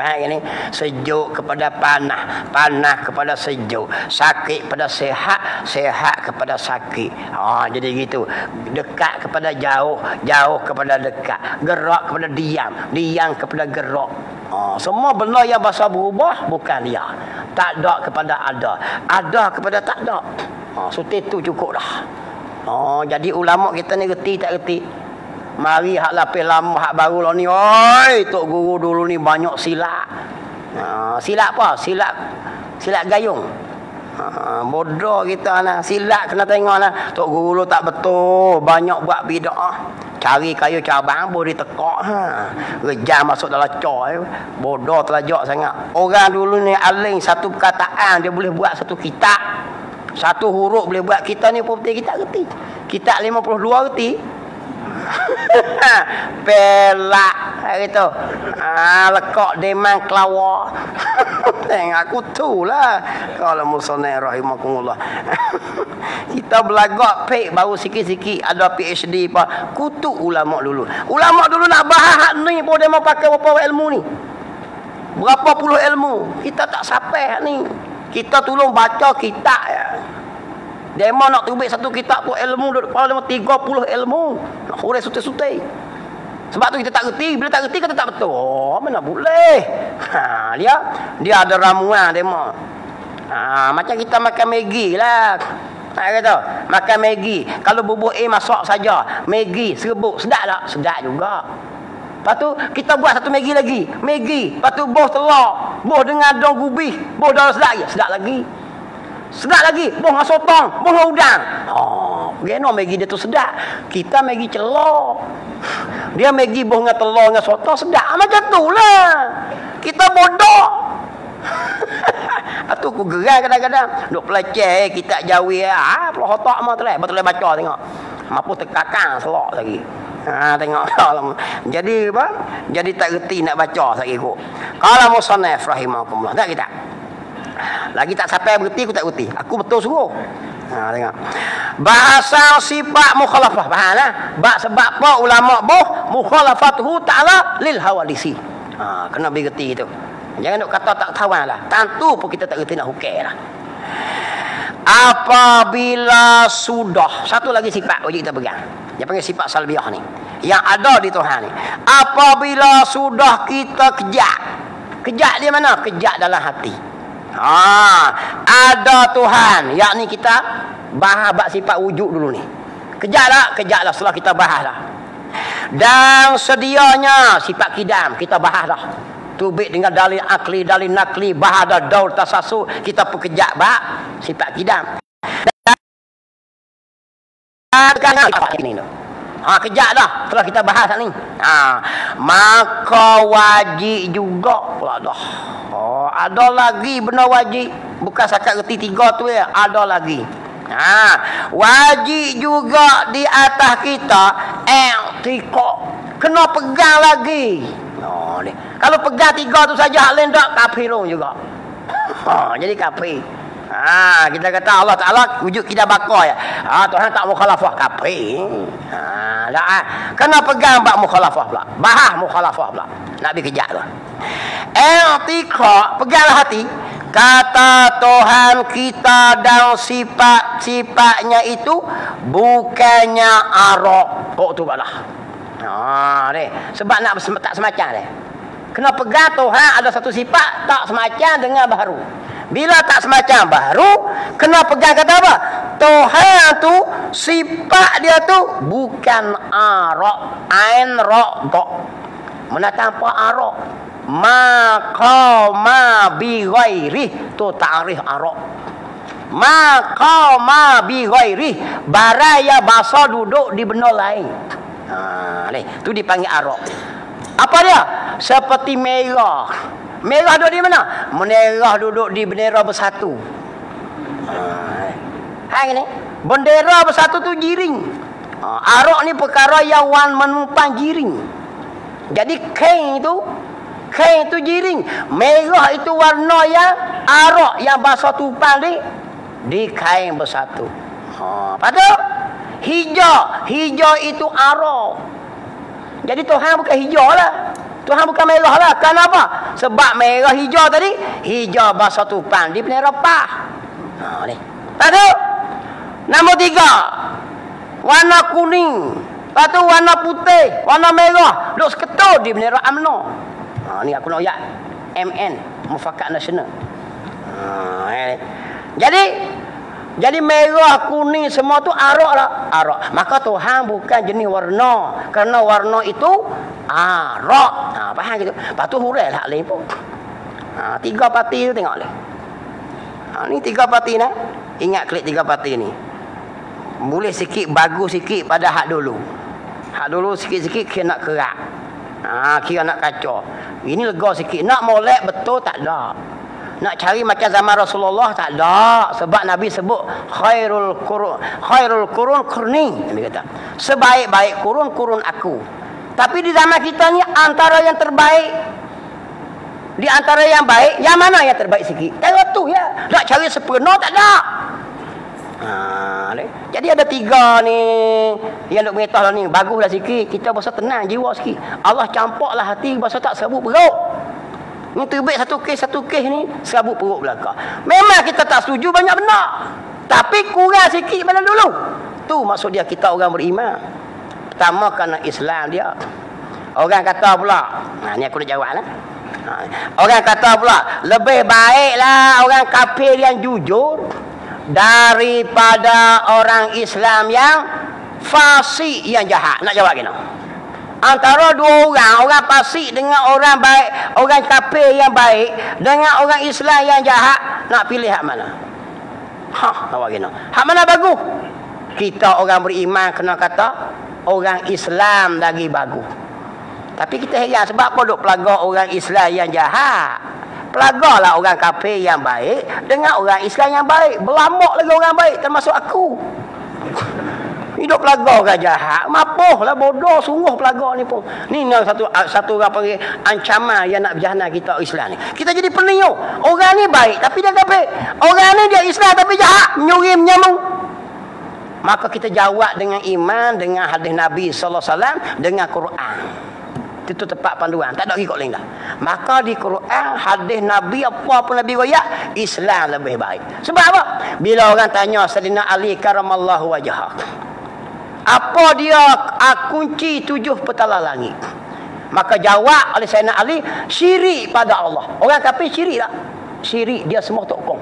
Ini sejuk kepada panas, panas kepada sejuk, sakit kepada sehat, sehat kepada sakit. Jadi gitu. Dekat kepada jauh, jauh kepada dekat, gerak kepada diam, diam kepada gerak. Semua benda yang bahasa berubah bukan dia. Tak ada kepada ada, ada kepada tak ada. Suti tu cukup dah. Jadi ulama kita ni reti tak reti. Mari hak lapis lama hak baru lah ni. Oi, tok guru dulu ni banyak silap. Silap apa? Silap gayung. Bodoh kita nah. Silap kena tengok nah. Tok guru lu tak betul, banyak buat bidah. Cari kayu cabang boleh ditekak Rejam masuk dalam coy. Bodoh terlajak sangat. Orang dulu ni aling satu perkataan dia boleh buat satu kitab. Satu huruf boleh buat. Kita ni pun kita reti. Kitab 52 reti. Pelak gitu. Lekak demang kelawar. Aku tu lah. Kalau musonai rahimakumullah. Kita belagak pek baru sikit-sikit ada PhD apa. Kutuk ulama dulu. Ulama dulu nak bahas ni pun dia mau pakai berapa ilmu ni. Berapa puluh ilmu. Kita tak sampai ni. Kita tolong baca kitab ya. Demo nak terbit satu kitab pun ilmu kepala 30 ilmu. Nak hurai sutai-sutai. Sebab tu kita tak reti. Bila tak reti kata tak betul. Mana boleh. Dia ada ramuan demo. Macam kita makan Maggi lah. Kata makan Maggi. Kalau bubuk masak saja. Maggi serbuk sedap tak? Sedap juga. Lepas tu kita buat satu Maggi lagi. Maggi. Lepas tu boh telur. Boh dengan daun gubih. Boh daun sedap lagi. Sedap lagi. Sedap lagi. Boh dengan sotong. Boh dengan udang. Geno Maggi dia tu sedap. Kita Maggi celor. Dia Maggi boh dengan telur dengan sotong sedap. Macam tu lah. Kita bodoh. Itu aku gerai kadang-kadang. Duk peleceh kita jawi. Pelah otak mah tu lah. Betul baca tengok. Mampu terkakang selok lagi. Tengok. Jadi apa? Jadi tak reti nak baca lagi aku. Kalau musannaf rahimakumullah. Tak kita. Lagi tak sampai berhenti aku tak berhenti. Aku betul suruh. Tengok. Bahasa sifat mukhalafah. Faham lah. Sebab apa ulama boh mukhalafatuhu ta'ala lil hawadisi. Kena berhenti gitu. Jangan nak kata tak tahu lah. Tentu pun kita tak berhenti nak hukai lah. Apabila sudah. Satu lagi sifat wajib kita pegang. Dia panggil sifat salbiah ni. Yang ada di Tuhan ni. Apabila sudah kita kejak. Kejak di mana? Kejak dalam hati. Ada Tuhan, yakni kita bahas sifat wujud dulu ni. Kejaklah setelah kita bahas dah. Dan sedianya sifat kidam kita bahas dah. Tubik dengan dalil akli, dalil nakli, bahas dah daur tasasu, kita pekejak bah sifat kidam. ini tu. Kejap dah setelah kita bahas ni. Maka wajib juga pula dah. Ada lagi benda wajib. Bukan sakat reti 3 tu ya, ada lagi. Wajib juga di atas kita i'tiqad. Kena pegang lagi. Kalau pegang 3 tu saja hak lain tak kafirun juga. Jadi kafir. Kita kata Allah Ta'ala wujud kita bakar ya. Tuhan tak mukhalafah, kafir. Kena pegang bab mukhalafah pula. Bahas mukhalafah pula. Nak pergi kejap tu. I'tiqad, peganglah hati. Kata Tuhan kita dan sifat-sifatnya itu bukannya arak. Tu balah. Sebab nak tak semacam ni. Kena pegang Tuhan ada satu sifat tak semacam dengan baharu. Bila tak semacam baharu, kena pegang kata apa? Tuhan tu sifat dia tu bukan arak, ain ra dha. Mana tanpa arak. Maqama bi ghairi tu ta'rif arak. Maqama bi ghairi baraya basa duduk di benda lain. Ni tu dipanggil arak. Apa dia? Seperti merah. Merah duduk di mana? Merah duduk di bendera bersatu. Ni bendera bersatu tu jiring. Arak ni perkara yang wan menumpang jiring. Jadi kain itu jiring. Merah itu warna yang arak yang bahasa tupang di kain bersatu. Patut? Hijau itu arak. Jadi Tuhan bukan hijau lah. Tuhan bukan merah lah. Kenapa? Sebab merah hijau tadi, hijau bahasa tupang di bendera pah. Ni. Patut? Nombor 3. Warna kuning. Lepas tu warna putih, warna merah, duk seketul di bendera UMNO. Ni aku nak ayat MN, Mufakat Nasional. Jadi merah, kuning semua tu arak lah. Arak. Maka Tuhan bukan jenis warna. Kerana warna itu arak. Faham gitu? Lepas tu hurai lah lain pun. 3 parti tu tengok lah. Ni 3 parti nak. Ingat klik 3 parti ni. Boleh sikit, bagus sikit pada hak dulu. Hak dulu sikit-sikit kira nak kerak. Kira nak kacau. Ini lega sikit. Nak molek betul tak ada. Nak cari macam zaman Rasulullah tak ada. Sebab Nabi sebut khairul qurun qurni. Nabi kata sebaik-baik kurun aku. Tapi di zaman kita ni antara yang terbaik, di antara yang baik, yang mana yang terbaik sikit? Tengok tu ya. Nak cari sempurna tak ada. Jadi ada 3 ni yang nak beritahu ni. Baguslah sikit. Kita berasa tenang jiwa sikit. Allah campaklah hati berasa tak serabut perut. Ni terbit satu kes ni serabut perut belakang. Memang kita tak setuju banyak benda. Tapi kurang sikit pada dulu. Tu maksud dia kita orang beriman. Pertama kerana Islam dia. Orang kata pula. Ni aku nak jawab lah. Orang kata pula. Lebih baiklah orang kafir yang jujur daripada orang Islam yang fasik yang jahat. Nak jawab kena? Antara 2 orang fasik dengan orang baik, orang kafir yang baik dengan orang Islam yang jahat, nak pilih hak mana? Jawab kena. Hak mana bagus? Kita orang beriman kena kata orang Islam lagi bagus. Tapi kita heran sebab apa duk pelaga orang Islam yang jahat? Pelagalah orang kafir yang baik dengan orang Islam yang baik. Berlamak lagi orang baik termasuk aku. Hidup pelaga orang jahat. Mapuhlah bodoh sungguh pelaga ni pun. Ni satu orang panggil ancaman yang nak berjana kita Islam ni. Kita jadi pening. Orang ni baik tapi dia kafir. Orang ni dia Islam tapi jahat, menyuri menyambung. Maka kita jawab dengan iman, dengan hadis Nabi sallallahu alaihi wasallam, dengan Quran. Itu tepat panduan, tak ada ikut lain dah. Maka di Quran, hadis Nabi, apa pun Nabi royak, Islam lebih baik. Sebab apa? Bila orang tanya Sayyidina Ali karamallahu wajhah, apa dia kunci 7 petala langit? Maka jawab oleh Sayyidina Ali, syirik pada Allah. Orang kafir syirik tak? Syirik, dia semua tokong.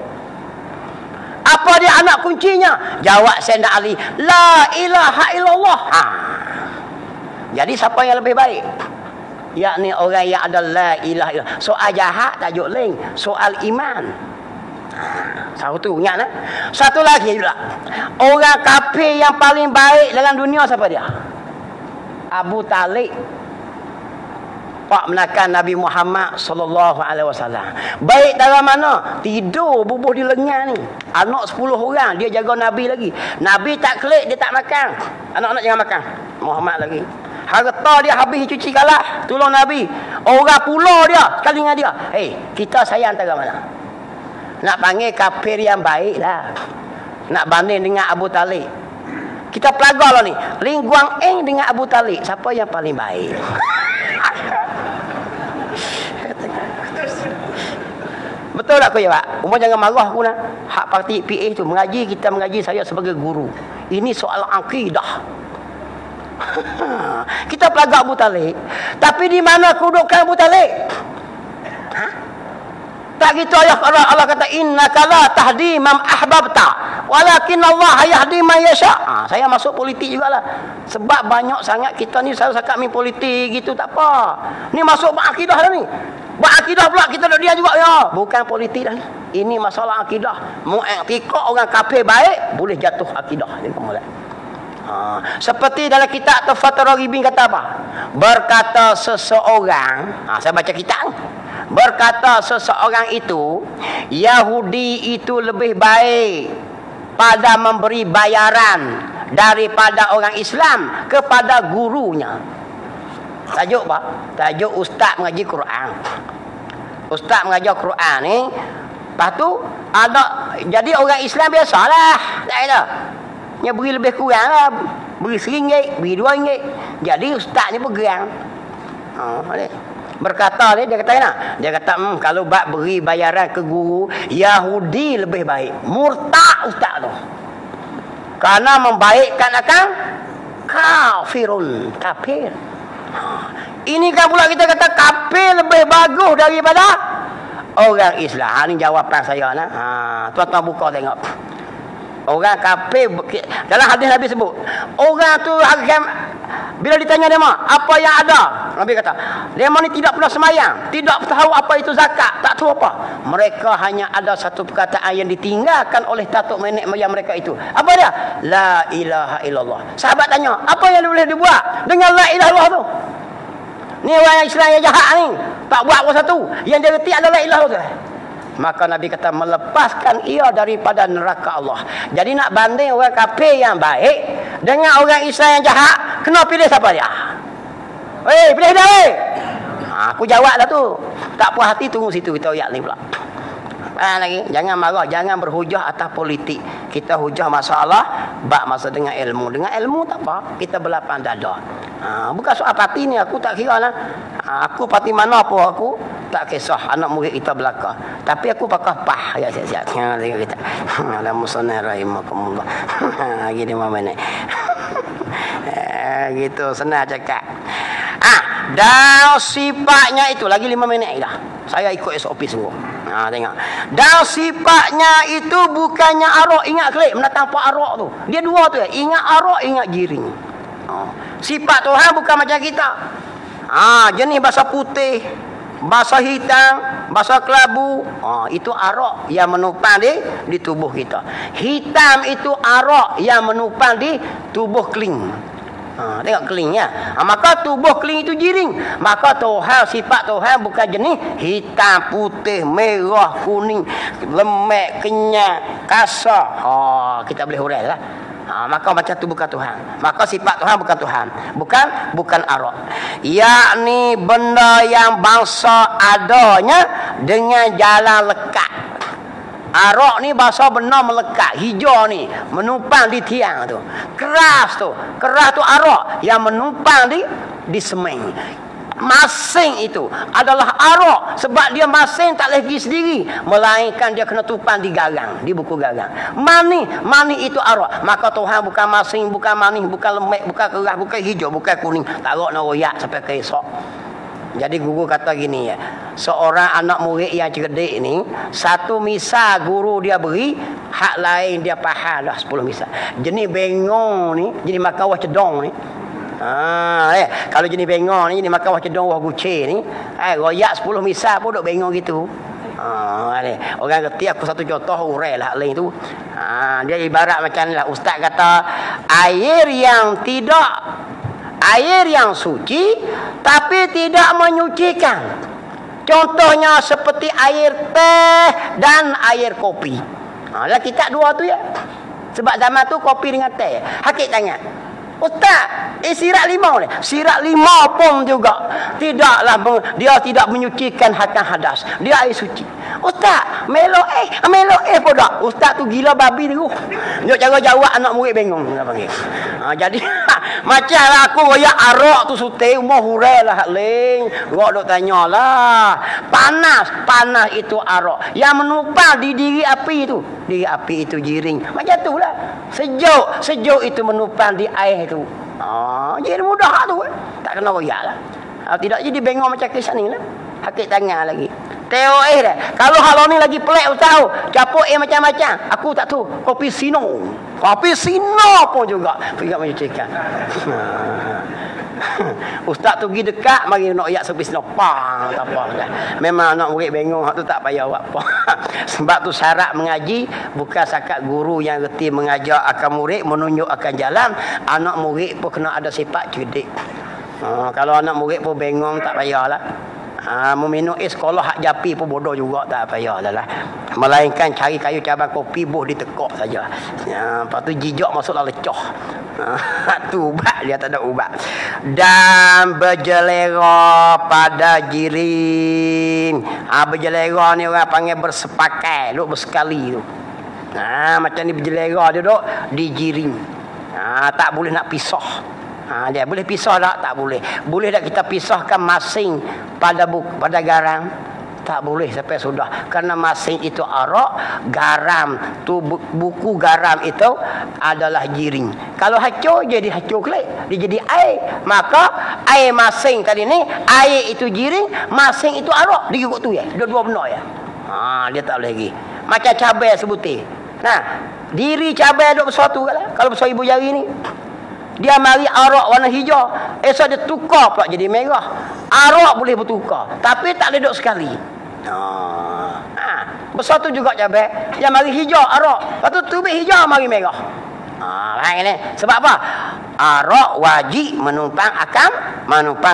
Apa dia anak kuncinya? Jawab Sayyidina Ali, la ilaha illallah. Jadi siapa yang lebih baik? Yakni orang yang ada la ilaha illallah. Soal jahat tajuk lain, soal iman. Satu ingat nah. Satu lagi pula. Orang kafir yang paling baik dalam dunia siapa dia? Abu Talib. Pak menakan Nabi Muhammad sallallahu alaihi wasallam. Baik dalam mana? Tidur bubuh di lengan ni. Anak 10 orang dia jaga Nabi lagi. Nabi tak kelik dia tak makan. Anak-anak jangan makan. Muhammad lagi. Harta dia habis cuci galah, tolong Nabi. Orang pula dia sekali dengan dia. Kita sayang antara mana? Nak panggil kafir yang baik lah. Nak banding dengan Abu Talib. Kita pelagar lah ni. Ling Guang Eng dengan Abu Talib. Siapa yang paling baik? Betul tak aku ya Pak? Umar jangan marah aku nak. Hak parti PA tu mengaji, kita mengaji saya sebagai guru. Ini soal akidah. Kita pelagak Abu Talib. Tapi di mana kedudukan Abu Talib? Tak gitu Allah kata innaka la tahdi man ahbabta walakin Allah yahdi man yasha. Saya masuk politik jugalah. Sebab banyak sangat kita ni saya cakap main politik gitu tak apa. Ni masuk akidah dah ni. Akidah pula kita nak dia juga ya. Bukan politik dah ni. Ini masalah akidah. Mu'iktikad orang kafir baik boleh jatuh akidah. Seperti dalam kitab Tuhfatul Raghibin kata apa? Berkata seseorang, saya baca kitab. Berkata seseorang itu, Yahudi itu lebih baik pada memberi bayaran daripada orang Islam kepada gurunya. Tajuk apa? Tajuk ustaz mengaji Quran. Ustaz mengajar Quran ni, lepas tu ada jadi orang Islam biasalah, tak ada. Dia beri lebih kurang lah. Beri RM1, beri RM2. Jadi ustaz ni bergerang. Berkata dia kata nak. Dia kata kalau bak beri bayaran ke guru Yahudi lebih baik. Murtad ustaz tu. Karena membaikkan akan kafirun, kafir. Ini kan pula kita kata kafir lebih bagus daripada orang Islam. Ini jawapan saya nak. Tuan-tuan buka tengok. Orang kafir dalam hadis Nabi sebut, orang tu bila ditanya dia apa yang ada, Nabi kata, dia ni tidak pernah semayang, tidak tahu apa itu zakat, tak tahu apa. Mereka hanya ada satu perkataan yang ditinggalkan oleh datuk nenek moyang mereka itu. Apa dia? La ilaha illallah. Sahabat tanya, apa yang boleh dibuat dengan la ilaha illallah tu? Ni orang Islam yang jahat ni, tak buat apa satu. Yang dia reti adalah la ilaha illallah. Maka Nabi kata melepaskan ia daripada neraka Allah. Jadi nak banding orang kafir yang baik dengan orang Islam yang jahat, kena pilih siapa dia? Pilih dia. Aku jawab lah tu. Tak puas hati tunggu situ kita ayat ni pula. Lagi jangan marah, jangan berhujah atas politik. Kita hujah masalah bab masa dengan ilmu. Dengan ilmu tak apa, kita berlapang dada. Bukan soal parti ni aku tak kira lah. Aku parti mana pun aku tak kisah anak murid kita belakang. Tapi aku pakai pah ya siap-siap. Tengok kita. Ala musannah rahimakumullah. Lagi 5 minit. Gitu senang cakap. Dan sifatnya itu lagi 5 minit dah. Saya ikut SOP sungguh. Tengok. Dan sifatnya itu bukannya arak, ingat klik menatang pak arak tu. Dia dua tu ya. Ingat arak, ingat giring. Sifat Tuhan bukan macam kita. Jenis bahasa putih, bahasa hitam, bahasa kelabu. Itu arak yang menupang di tubuh kita. Hitam itu arak yang menupang di tubuh keling. Tengok kelingnya. Maka tubuh keling itu jiring. Maka Tuhan, sifat Tuhan bukan jenis hitam, putih, merah, kuning, lemak, kenyang, kasar. Kita boleh hurai lah. Maka macam tu bukan Tuhan. Maka sifat Tuhan bukan Tuhan. Bukan arak. Yakni benda yang bangsa adanya dengan jalan lekat. Arak ni bahasa benar melekat. Hijau ni menumpang di tiang tu. Keras tu arak yang menumpang di semeng. Masing itu adalah arak sebab dia masing tak lagi sendiri, melainkan dia kena tumpang di garang, di buku garang. Mani itu arak. Maka Tuhan bukan masing, bukan mani, bukan lemak, bukan keras, bukan hijau, bukan kuning. Taruh nak royak sampai ke esok. Jadi guru kata gini ya, seorang anak murid yang cerdik ni, satu misal guru dia beri, hak lain dia faham dah 10 misal. Jenis bengong ni, jenis makan wah cedong ni. Kalau jenis bengong ni, jenis makan wah cedong wah gucir ni, royak 10 misal pun duk bengong gitu. Ni. Orang reti aku satu contoh urai lah lain tu. Dia ibarat macam ni lah. Ustaz kata air yang suci tapi tidak menyucikan. Contohnya seperti air teh dan air kopi. Lah kita dua tu ya. Sebab zaman tu kopi dengan teh. Hakik tanya. Ustaz, sirat limau ni. Sirat limau pun juga tidaklah, dia tidak menyucikan akan hadas. Dia air suci. Ustaz, melo pun tak. Ustaz tu gila babi tu. Dia cara jawab anak murid bingung dia panggil. Jadi macam lah aku royak arak tu sutih umur hurai lah ling. Gua dok tanyalah. Panas itu arak. Yang menupang di diri api tu. Diri api itu jiring. Macam tu lah. Sejuk itu menupang di air tu. Jadi mudah tu. Tak kena royak lah. Tidak jadi bengong macam kisah ni lah. Hakik tangan lagi. Teo dah. Kalau hal ni lagi pelik tahu. Capuk macam-macam. Aku tak tahu. Kopi Sino. Kopi Sino pun juga tidak menyucikan. Ustaz tu pergi dekat mari nak ayat kopi Sino. Tak apa dah. Memang nak murid bengong hak tu tak payah buat apa. Sebab tu syarat mengaji bukan sakat guru yang reti mengajar akan murid, menunjuk akan jalan. Anak murid pun kena ada sifat cerdik. Kalau anak murid pun bengong tak payahlah. Meminum sekolah hak japi pun bodoh juga tak payah lah. Melainkan cari kayu cabang kopi buh ditekuk saja. Lepas tu jijak masuklah lecoh. Tu ubat dia tak ada ubat. Dan berjelera pada jiring. Berjelera ni orang panggil bersepakai, duk bersekali tu. Macam ni berjelera dia duk di jiring. Tak boleh nak pisah. Dia boleh pisah tak boleh. Boleh tak kita pisahkan masing pada garam? Tak boleh sampai sudah. Kerana masing itu arak, garam tu buku garam itu adalah jiring. Kalau hacur jadi hacur kelik, dia jadi air. Maka air masing tadi ni, air itu jiring, masing itu arak. Dia ikut tu ya. Dua-dua benar ya. Dia tak boleh lagi. Macam cabai sebutir. Diri cabai ada sesuatu lah. Kalau besar ibu jari ni. Dia mari arak warna hijau. Esok dia tukar pula jadi merah. Arak boleh bertukar. Tapi tak leduk sekali. Besar tu juga cabai. Dia mari hijau arak. Lepas tu tubik hijau mari merah. Ini. Sebab apa? Arak wajib menumpang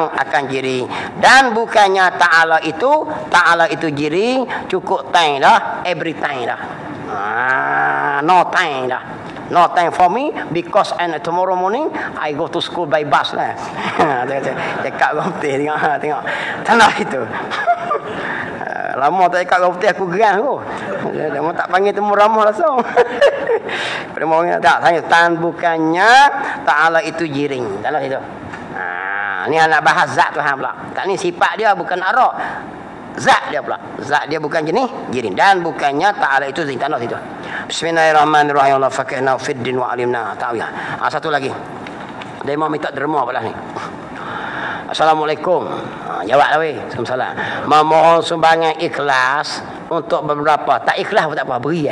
akan jiring. Dan bukannya Ta'ala itu jiring. Cukup time dah. Every time dah. No time dah. No time for me because tomorrow morning I go to school by bus lah. Cakap gomti tengok. Tanah itu. Lama tak cakap gomti aku gerang tu. Dia tak panggil temu ramah langsung. Pada orang tak tanya tan bukannya Ta'ala itu jiring. Tanah itu. Ni anak bahas zat Tuhan pula. Tak ni sifat dia bukan arak. Zat dia pula. Zat dia bukan jenis jiring. Dan bukannya Ta'ala itu jiring. Tanah itu. Bismillahirrahmanirrahim. Allah fakihna fid din wa alimna ta'wiyah. Satu lagi. Dia mau minta derma pula ni. Assalamualaikum. Jawablah weh. Waalaikumsalam. Memohon sumbangan ikhlas untuk beberapa. Tak ikhlas pun tak apa, beri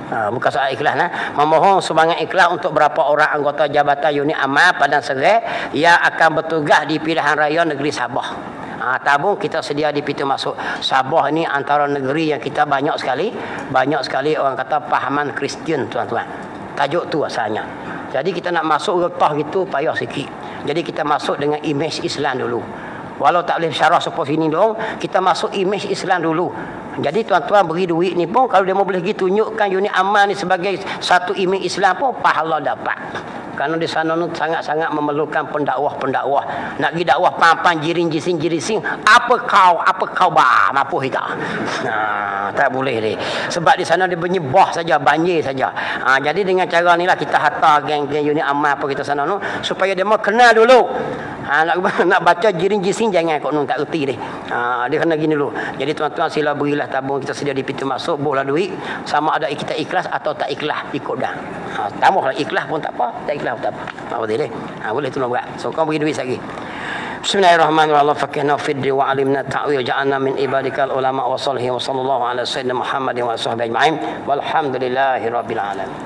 bukan soal ikhlas Memohon sumbangan ikhlas untuk beberapa orang anggota Jabatan Unit Amal Padang Serai yang akan bertugas di pilihan raya negeri Sabah. Tabung kita sedia di pintu masuk. Sabah ni antara negeri yang kita banyak sekali orang kata pahaman Kristian tuan-tuan. Tajuk tu asalnya. Jadi kita nak masuk getah gitu payah sikit. Jadi kita masuk dengan imej Islam dulu. Walau tak boleh syarah sepo sini dong, kita masuk imej Islam dulu. Jadi tuan-tuan beri duit ni pun kalau dia mau boleh pergi tunjukkan unit amal ni sebagai satu imej Islam pun pahala dapat. Kerana di sana tu sangat-sangat memerlukan pendakwah. Nak pergi dakwah pampan jiring-jiring. Apa kau mampu kita? Tak boleh ni. Sebab di sana dia benyebah saja, banjir saja. Jadi dengan cara ni lah kita hantar geng-geng unit amal apa kita sana tu supaya dia mau kenal dulu. Nak baca jiring-jiring jangan kau tak erti dia. Dia kena gini dulu. Jadi tuan-tuan sila berilah tabung kita sedia di pintu masuk, bolehlah duit. Sama ada kita ikhlas atau tak ikhlas ikut dah. Tambahlah ikhlas pun tak apa, tak ikhlas pun tak apa. Boleh deh. Boleh tolong berat. So kau bagi duit lagi. Bismillahirrahmanirrahim. Fakihna fid wa alimna ta'wil ja'alna min ibadikal ulama wa salihin wa sallallahu ala sayyidina Muhammadin wa sahbihi ajma'in. Walhamdulillahirabbil alamin.